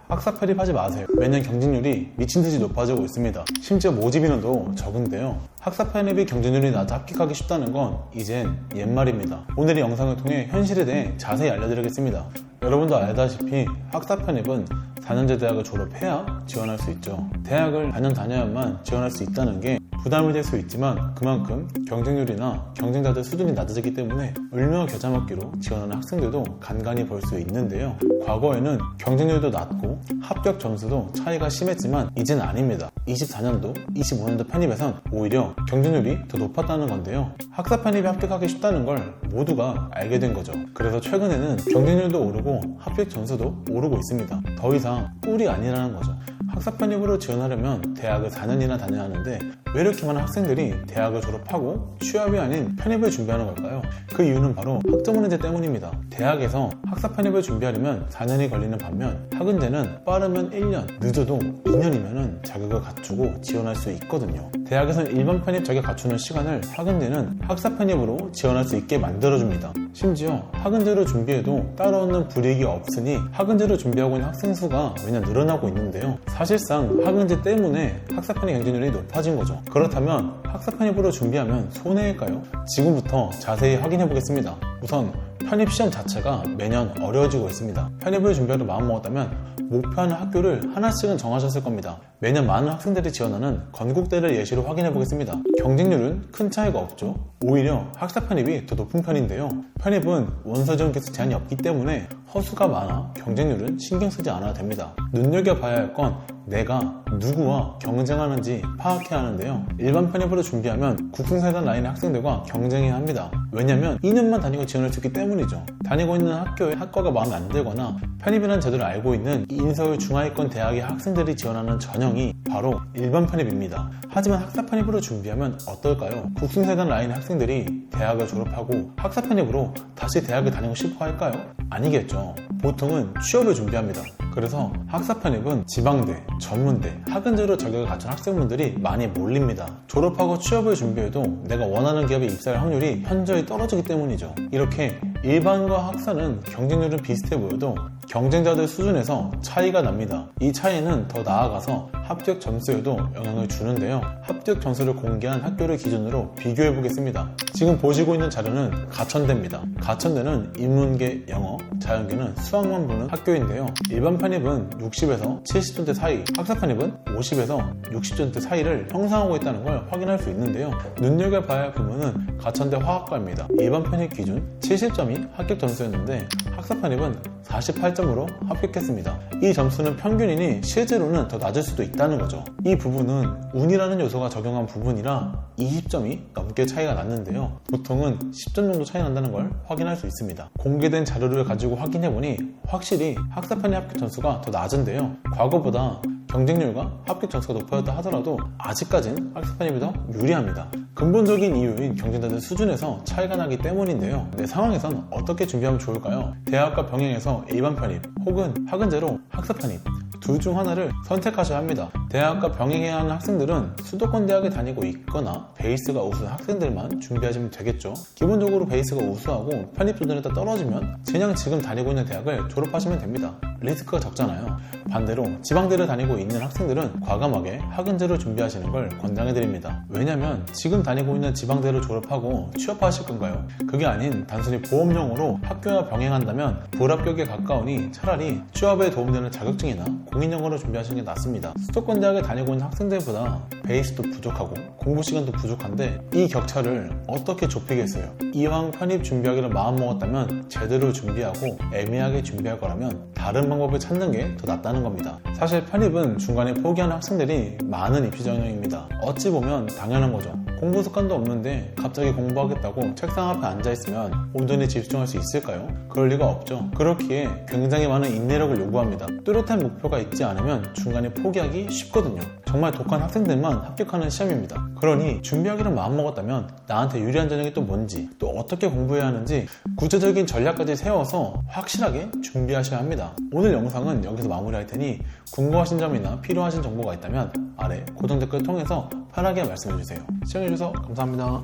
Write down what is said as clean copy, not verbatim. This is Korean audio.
학사 편입하지 마세요. 매년 경쟁률이 미친듯이 높아지고 있습니다. 심지어 모집 인원도 적은데요. 학사 편입이 경쟁률이 낮아 합격하기 쉽다는 건 이젠 옛말입니다. 오늘 이 영상을 통해 현실에 대해 자세히 알려드리겠습니다. 여러분도 알다시피 학사 편입은 4년제 대학을 졸업해야 지원할 수 있죠. 대학을 4년 다녀야만 지원할 수 있다는 게 부담이 될 수 있지만 그만큼 경쟁률이나 경쟁자들 수준이 낮아지기 때문에 울며 겨자 먹기로 지원하는 학생들도 간간히 볼 수 있는데요. 과거에는 경쟁률도 낮고 합격 점수도 차이가 심했지만 이제는 아닙니다. 24년도, 25년도 편입에선 오히려 경쟁률이 더 높았다는 건데요. 학사 편입에 합격하기 쉽다는 걸 모두가 알게 된 거죠. 그래서 최근에는 경쟁률도 오르고 합격 점수도 오르고 있습니다. 더 이상 꿀이 아니라는 거죠. 학사 편입으로 지원하려면 대학을 4년이나 다녀야 하는데 왜 이렇게 많은 학생들이 대학을 졸업하고 취업이 아닌 편입을 준비하는 걸까요? 그 이유는 바로 학점문제 때문입니다. 대학에서 학사 편입을 준비하려면 4년이 걸리는 반면 학은제는 빠르면 1년, 늦어도 2년이면 자격을 갖추고 지원할 수 있거든요. 대학에서는 일반 편입 자격 갖추는 시간을 학은제는 학사 편입으로 지원할 수 있게 만들어줍니다. 심지어 학은제로 준비해도 따라오는 불이익이 없으니 학은제로 준비하고 있는 학생 수가 매년 늘어나고 있는데요. 사실상 학은제 때문에 학사 편입 경쟁률이 높아진 거죠. 그렇다면 학사 편입으로 준비하면 손해일까요? 지금부터 자세히 확인해 보겠습니다. 우선 편입 시험 자체가 매년 어려워지고 있습니다. 편입을 준비하러 마음먹었다면 목표하는 학교를 하나씩은 정하셨을 겁니다. 매년 많은 학생들이 지원하는 건국대를 예시로 확인해 보겠습니다. 경쟁률은 큰 차이가 없죠. 오히려 학사 편입이 더 높은 편인데요. 편입은 원서 지원 개수 제한이 없기 때문에 허수가 많아 경쟁률은 신경 쓰지 않아도 됩니다. 눈여겨봐야 할 건 내가 누구와 경쟁하는지 파악해야 하는데요. 일반 편입으로 준비하면 국승사단 라인의 학생들과 경쟁해야 합니다. 왜냐면 2년만 다니고 지원할 수 있기 때문이죠. 다니고 있는 학교의 학과가 마음에 안 들거나 편입이라는 제도를 알고 있는 인서울 중하위권 대학의 학생들이 지원하는 전형이 바로 일반 편입입니다. 하지만 학사 편입으로 준비하면 어떨까요? 국승사단 라인의 학생들이 대학을 졸업하고 학사 편입으로 다시 대학을 다니고 싶어 할까요? 아니겠죠. 보통은 취업을 준비합니다. 그래서 학사 편입은 지방대, 전문대, 학은제로 자격을 갖춘 학생분들이 많이 몰립니다. 졸업하고 취업을 준비해도 내가 원하는 기업에 입사할 확률이 현저히 떨어지기 때문이죠. 이렇게 일반과 학사는 경쟁률은 비슷해 보여도 경쟁자들 수준에서 차이가 납니다. 이 차이는 더 나아가서 합격 점수에도 영향을 주는데요. 합격 점수를 공개한 학교를 기준으로 비교해 보겠습니다. 지금 보시고 있는 자료는 가천대입니다. 가천대는 인문계 영어, 자연계는 수학만 보는 학교인데요. 일반 편입은 60에서 70점대 사이, 학사 편입은 50에서 60점대 사이를 형성하고 있다는 걸 확인할 수 있는데요. 눈여겨봐야 할 부분은 가천대 화학과입니다. 일반 편입 기준 70점이 합격 점수였는데 학사 편입은 48점으로 합격했습니다. 이 점수는 평균이니 실제로는 더 낮을 수도 있다는 거죠. 이 부분은 운이라는 요소가 적용한 부분이라 20점이 넘게 차이가 났는데요. 보통은 10점 정도 차이 난다는 걸 확인할 수 있습니다. 공개된 자료를 가지고 확인해보니 확실히 학사 편입 합격 점수가 더 낮은데요. 과거보다 경쟁률과 합격 점수가 높아졌다 하더라도 아직까진 학사 편입이 더 유리합니다. 근본적인 이유인 경쟁자들 수준에서 차이가 나기 때문인데요. 내 상황에선 어떻게 준비하면 좋을까요? 대학과 병행해서 일반 편입 혹은 학은제로 학사 편입 둘 중 하나를 선택하셔야 합니다. 대학과 병행해야 하는 학생들은 수도권 대학에 다니고 있거나 베이스가 우수한 학생들만 준비하시면 되겠죠. 기본적으로 베이스가 우수하고 편입 도전에 따라 떨어지면 그냥 지금 다니고 있는 대학을 졸업하시면 됩니다. 리스크가 적잖아요. 반대로 지방대를 다니고 있는 학생들은 과감하게 학은제로 준비하시는 걸 권장해드립니다. 왜냐면 지금 다니고 있는 지방대를 졸업하고 취업하실 건가요? 그게 아닌 단순히 보험용으로 학교와 병행한다면 불합격에 가까우니 차라리 취업에 도움되는 자격증이나 공인영어로 준비하시는 게 낫습니다. 수도권 대학에 다니고 있는 학생들보다 베이스도 부족하고 공부 시간도 부족한데 이 격차를 어떻게 좁히겠어요? 이왕 편입 준비하기로 마음먹었다면 제대로 준비하고 애매하게 준비할 거라면 다른 방법을 찾는 게 더 낫다는 겁니다. 사실 편입은 중간에 포기하는 학생들이 많은 입시 전형입니다. 어찌 보면 당연한 거죠. 공부 습관도 없는데 갑자기 공부하겠다고 책상 앞에 앉아있으면 온전히 집중할 수 있을까요? 그럴 리가 없죠. 그렇기에 굉장히 많은 인내력을 요구합니다. 뚜렷한 목표가 있지 않으면 중간에 포기하기 쉽거든요. 정말 독한 학생들만 합격하는 시험입니다. 그러니 준비하기로 마음먹었다면 나한테 유리한 전형이 또 뭔지, 또 어떻게 공부해야 하는지 구체적인 전략까지 세워서 확실하게 준비하셔야 합니다. 오늘 영상은 여기서 마무리할 테니 궁금하신 점이나 필요하신 정보가 있다면 아래 고정 댓글 통해서 편하게 말씀해주세요. 시청해주셔서 감사합니다.